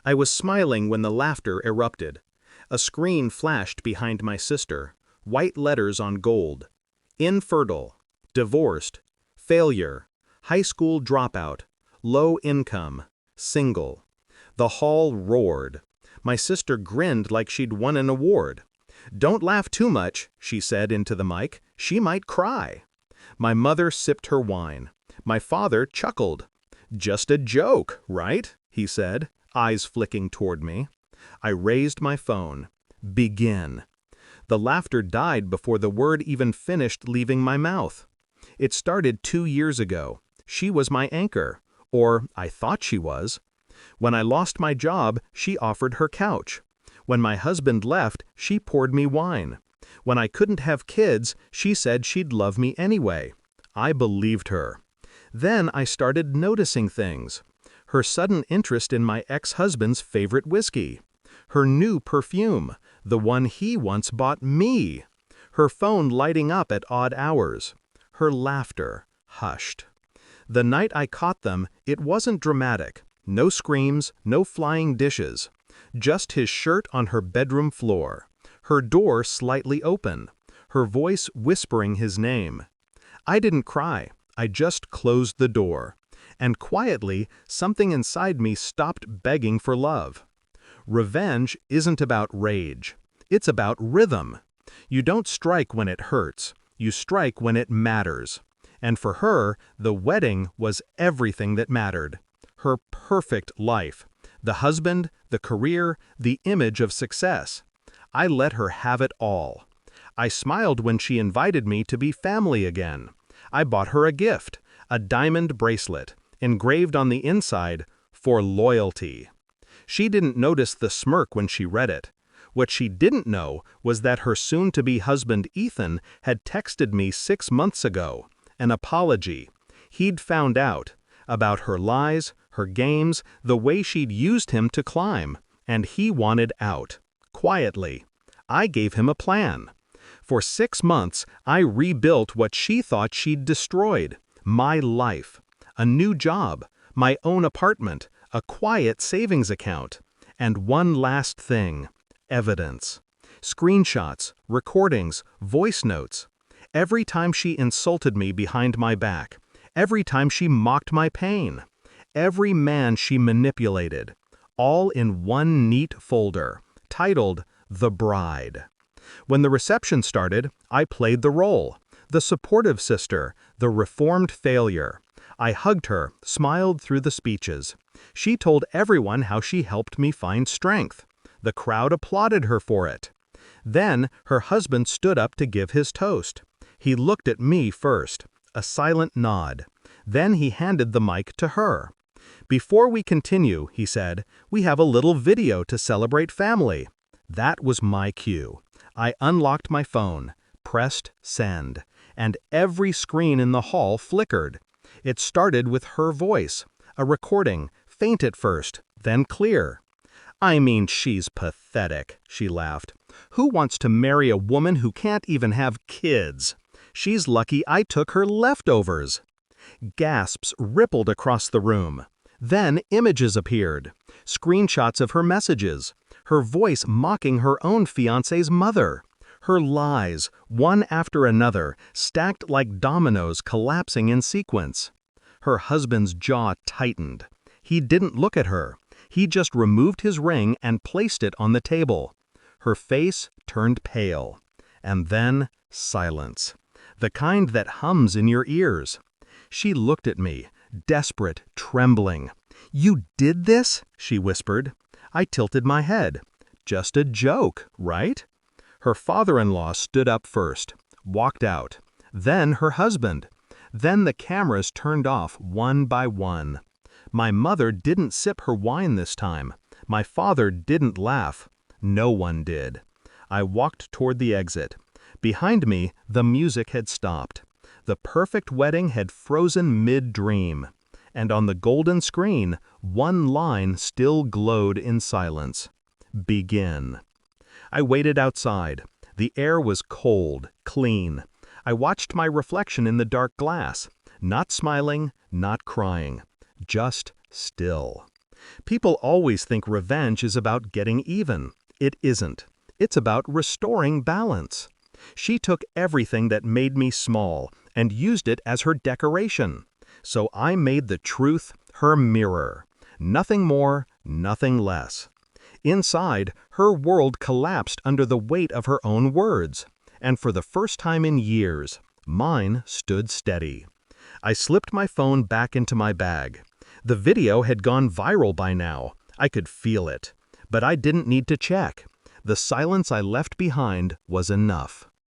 I was smiling when the laughter erupted. A screen flashed behind my sister, white letters on gold. Infertile, divorced, failure, high school dropout, low income, single. The hall roared. My sister grinned like she'd won an award. "Don't laugh too much," she said into the mic. "She might cry." My mother sipped her wine. My father chuckled. "Just a joke, right?" he said, eyes flicking toward me. I raised my phone. Begin. The laughter died before the word even finished leaving my mouth. It started 2 years ago. She was my anchor, or I thought she was. When I lost my job, she offered her couch. When my husband left, she poured me wine. When I couldn't have kids, she said she'd love me anyway. I believed her. Then I started noticing things. Her sudden interest in my ex-husband's favorite whiskey. Her new perfume, the one he once bought me. Her phone lighting up at odd hours. Her laughter, hushed. The night I caught them, it wasn't dramatic. No screams, no flying dishes. Just his shirt on her bedroom floor. Her door slightly open. Her voice whispering his name. I didn't cry. I just closed the door. And quietly, something inside me stopped begging for love. Revenge isn't about rage. It's about rhythm. You don't strike when it hurts. You strike when it matters. And for her, the wedding was everything that mattered. Her perfect life. The husband, the career, the image of success. I let her have it all. I smiled when she invited me to be family again. I bought her a gift, a diamond bracelet, engraved on the inside, "For loyalty." She didn't notice the smirk when she read it. What she didn't know was that her soon-to-be husband Ethan had texted me 6 months ago, an apology. He'd found out about her lies, her games, the way she'd used him to climb, and he wanted out. Quietly. I gave him a plan. For 6 months, I rebuilt what she thought she'd destroyed. My life. A new job. My own apartment. A quiet savings account. And one last thing. Evidence. Screenshots, recordings, voice notes. Every time she insulted me behind my back. Every time she mocked my pain. Every man she manipulated. All in one neat folder, titled The Bride. When the reception started, I played the role. The supportive sister, the reformed failure. I hugged her, smiled through the speeches. She told everyone how she helped me find strength. The crowd applauded her for it. Then her husband stood up to give his toast. He looked at me first, a silent nod. Then he handed the mic to her. "Before we continue," he said, "we have a little video to celebrate family." That was my cue. I unlocked my phone, pressed send, and every screen in the hall flickered. It started with her voice, a recording, faint at first, then clear. "I mean, she's pathetic," she laughed. "Who wants to marry a woman who can't even have kids? She's lucky I took her leftovers." Gasps rippled across the room. Then images appeared, screenshots of her messages, her voice mocking her own fiancé's mother, her lies, one after another, stacked like dominoes collapsing in sequence. Her husband's jaw tightened. He didn't look at her. He just removed his ring and placed it on the table. Her face turned pale. And then silence. The kind that hums in your ears. She looked at me, desperate, trembling. "You did this?" she whispered. I tilted my head. "Just a joke, right?" Her father-in-law stood up first, walked out. Then her husband. Then the cameras turned off one by one. My mother didn't sip her wine this time. My father didn't laugh. No one did. I walked toward the exit. Behind me, the music had stopped. The perfect wedding had frozen mid-dream. And on the golden screen, one line still glowed in silence. Begin. I waited outside. The air was cold, clean. I watched my reflection in the dark glass, not smiling, not crying, just still. People always think revenge is about getting even. It isn't. It's about restoring balance. She took everything that made me small and used it as her decoration. So I made the truth her mirror. Nothing more, nothing less. Inside, her world collapsed under the weight of her own words. And for the first time in years, mine stood steady. I slipped my phone back into my bag. The video had gone viral by now. I could feel it. But I didn't need to check. The silence I left behind was enough.